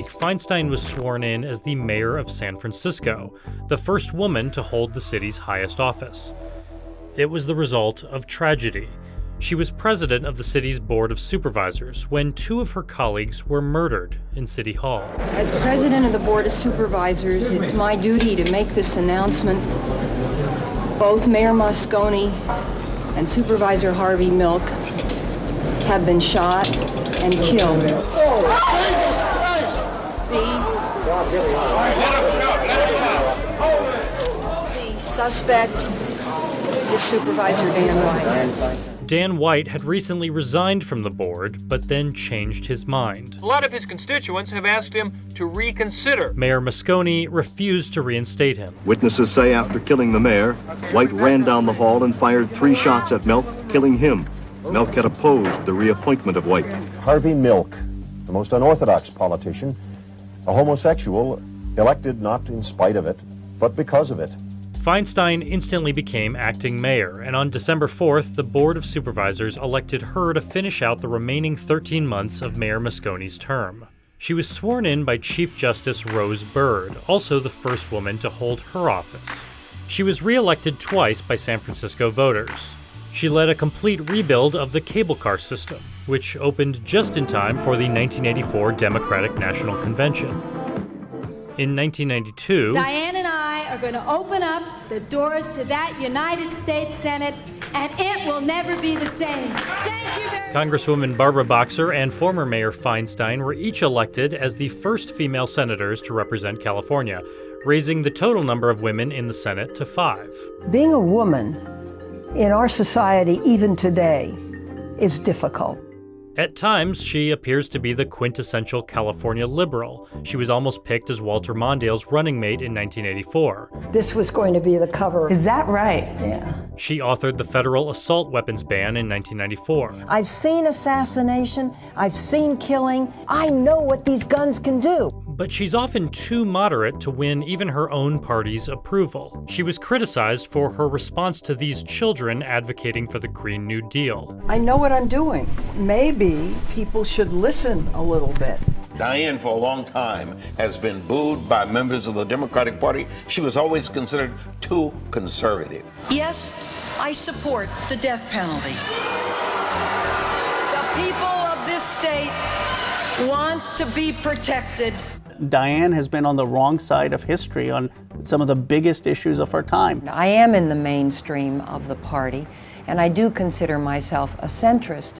Feinstein was sworn in as the mayor of San Francisco, the first woman to hold the city's highest office. It was the result of tragedy. She was president of the city's board of supervisors when two of her colleagues were murdered in City Hall. As president of the board of supervisors, it's my duty to make this announcement. Both Mayor Moscone and Supervisor Harvey Milk have been shot and killed. Jesus Christ! The suspect is Supervisor Dianne White. Dan White had recently resigned from the board, but then changed his mind. A lot of his constituents have asked him to reconsider. Mayor Moscone refused to reinstate him. Witnesses say after killing the mayor, White ran down the hall and fired 3 shots at Milk, killing him. Milk had opposed the reappointment of White. Harvey Milk, the most unorthodox politician, a homosexual, elected not in spite of it, but because of it. Feinstein instantly became acting mayor, and on December 4th, the Board of Supervisors elected her to finish out the remaining 13 months of Mayor Moscone's term. She was sworn in by Chief Justice Rose Bird, also the first woman to hold her office. She was re-elected twice by San Francisco voters. She led a complete rebuild of the cable car system, which opened just in time for the 1984 Democratic National Convention. In 1992, Dianne and I are going to open up the doors to that United States Senate, and it will never be the same. Thank you very much. Congresswoman Barbara Boxer and former Mayor Feinstein were each elected as the first female senators to represent California, raising the total number of women in the Senate to 5. Being a woman in our society, even today, is difficult. At times, she appears to be the quintessential California liberal. She was almost picked as Walter Mondale's running mate in 1984. This was going to be the cover. Is that right? Yeah. She authored the federal assault weapons ban in 1994. I've seen assassination. I've seen killing. I know what these guns can do. But she's often too moderate to win even her own party's approval. She was criticized for her response to these children advocating for the Green New Deal. I know what I'm doing. Maybe people should listen a little bit. Dianne, for a long time, has been booed by members of the Democratic Party. She was always considered too conservative. Yes, I support the death penalty. The people of this state want to be protected. Dianne has been on the wrong side of history on some of the biggest issues of our time. I am in the mainstream of the party, and I do consider myself a centrist.